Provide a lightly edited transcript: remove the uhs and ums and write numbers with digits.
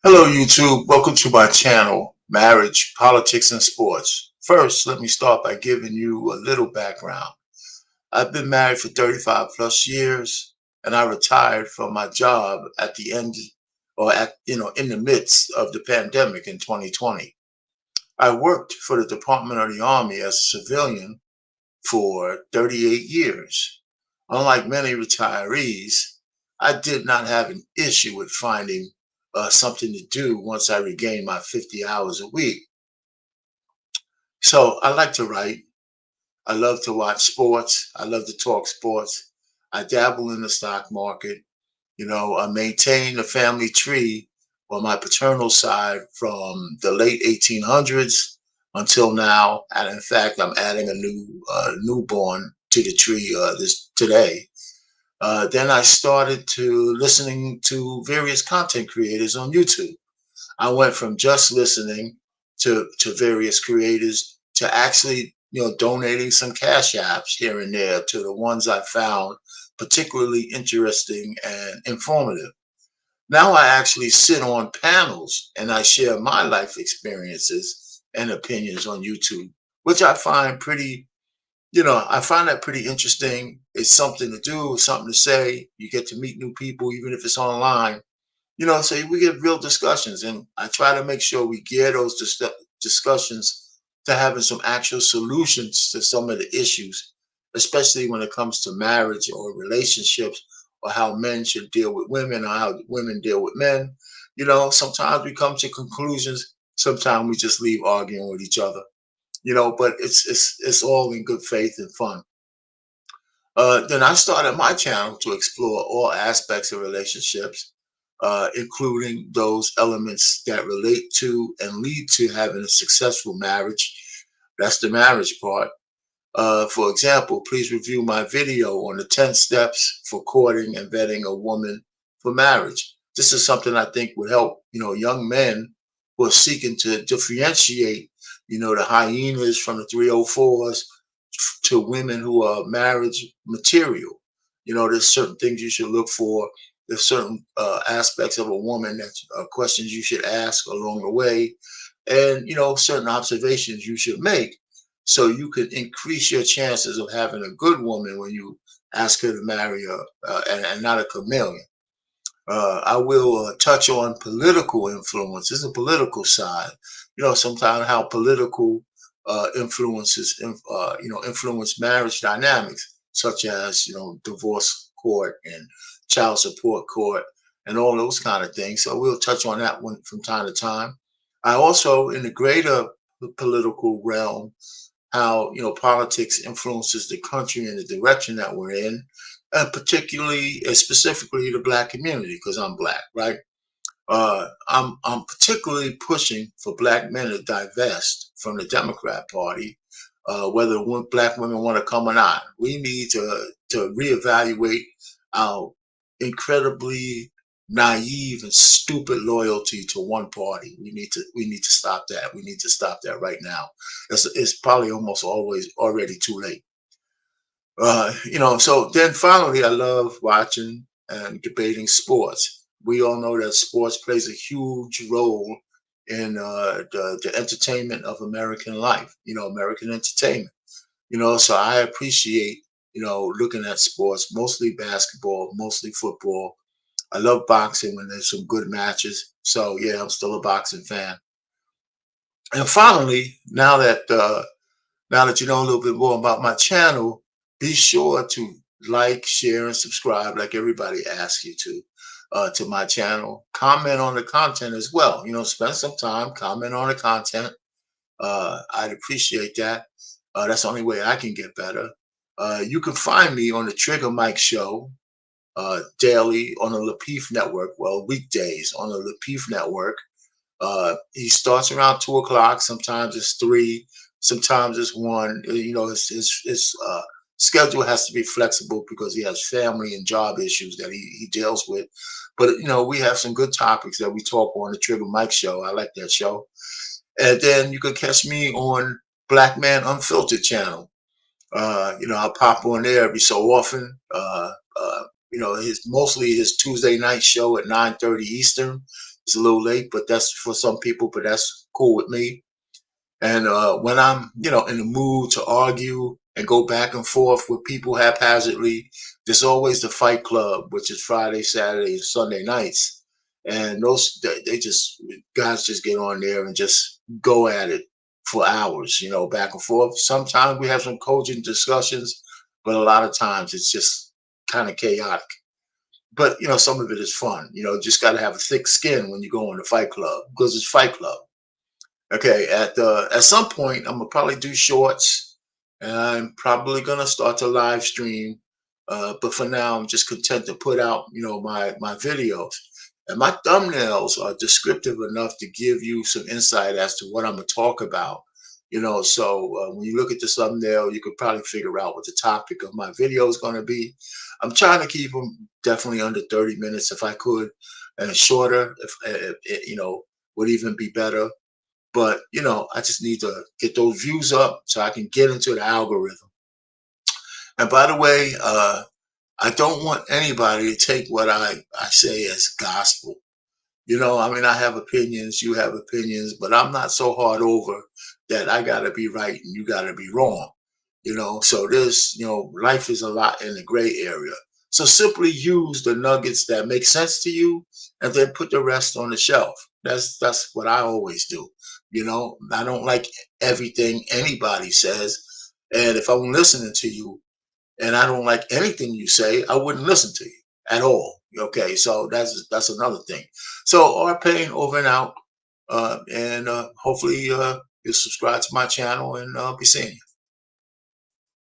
Hello, YouTube. Welcome to my channel, Marriage, Politics, and Sports. First, let me start by giving you a little background. I've been married for 35 plus years, and I retired from my job at the end in the midst of the pandemic in 2020. I worked for the Department of the Army as a civilian for 38 years. Unlike many retirees, I did not have an issue with finding something to do once I regained my 50 hours a week. So I like to write. I love to watch sports. I love to talk sports. I dabble in the stock market. I maintain a family tree on my paternal side from the late 1800s until now. And in fact, I'm adding a newborn to the tree this today. Then I started to listening to various content creators on YouTube. I went from just listening to various creators to actually, donating some cash apps here and there to the ones I found particularly interesting and informative. Now I actually sit on panels and I share my life experiences and opinions on YouTube, which I find that pretty interesting. It's something to do, something to say. You get to meet new people, even if it's online. So we get real discussions, and I try to make sure we gear those discussions to having some actual solutions to some of the issues, especially when it comes to marriage or relationships, or how men should deal with women, or how women deal with men. Sometimes we come to conclusions. Sometimes we just leave arguing with each other. But it's all in good faith and fun. Then I started my channel to explore all aspects of relationships, including those elements that relate to and lead to having a successful marriage. That's the marriage part. For example, please review my video on the 10 steps for courting and vetting a woman for marriage. This is something I think would help, young men who are seeking to differentiate, the hyenas from the 304s to women who are marriage material. There's certain things you should look for. There's certain aspects of a woman that questions you should ask along the way, and certain observations you should make so you can increase your chances of having a good woman when you ask her to marry her and not a chameleon. I will touch on political influence. There's a political side. Sometimes how political influence marriage dynamics, such as divorce court and child support court and all those kind of things. So we'll touch on that one from time to time. I also, in the greater political realm, how politics influences the country and the direction that we're in, and particularly specifically the black community, because I'm black, right? I'm particularly pushing for black men to divest from the Democrat Party, whether black women want to come or not. We need to reevaluate our incredibly naive and stupid loyalty to one party. We need to stop that. We need to stop that right now. It's probably almost always already too late. So then finally, I love watching and debating sports. We all know that sports plays a huge role in the entertainment of American life, American entertainment. So I appreciate, looking at sports, mostly basketball, mostly football. I love boxing when there's some good matches. So yeah, I'm still a boxing fan. And finally, now that you know a little bit more about my channel, be sure to like, share, and subscribe like everybody asks you to my channel. Comment on the content as well. Spend some time, comment on the content. I'd appreciate that. That's the only way I can get better. You can find me on the Trigger Mike Show daily on the Lapeef Network. Well, weekdays on the Lapeef Network. He starts around 2 o'clock. Sometimes it's 3. Sometimes it's 1. His schedule has to be flexible because he has family and job issues that he deals with. But we have some good topics that we talk on the Trigger Mike Show. I like that show. And then you can catch me on Black Man Unfiltered channel. I'll pop on there every so often. His mostly his Tuesday night show at 9:30 Eastern. It's a little late, but that's for some people, but that's cool with me. And when I'm, in the mood to argue and go back and forth with people haphazardly, there's always the Fight Club, which is Friday, Saturday, and Sunday nights. And those they just guys just get on there and just go at it for hours, back and forth. Sometimes we have some cogent discussions, but a lot of times it's just kind of chaotic. But some of it is fun. Just got to have a thick skin when you go in the Fight Club because it's Fight Club. Okay, at some point, I'm gonna probably do shorts, and I'm probably gonna start to live stream. But for now, I'm just content to put out, my videos, and my thumbnails are descriptive enough to give you some insight as to what I'm gonna talk about. So when you look at the thumbnail, you could probably figure out what the topic of my video is gonna be. I'm trying to keep them definitely under 30 minutes if I could, and shorter if would even be better, but I just need to get those views up so I can get into the algorithm. And by the way, I don't want anybody to take what I say as gospel. I mean, I have opinions, you have opinions, but I'm not so hard over that I got to be right and you got to be wrong. So this, life is a lot in the gray area. So simply use the nuggets that make sense to you and then put the rest on the shelf. That's what I always do. I don't like everything anybody says. And if I'm listening to you and I don't like anything you say, I wouldn't listen to you at all. Okay, so that's another thing. So our pain over and out, and hopefully you'll subscribe to my channel and be seeing you.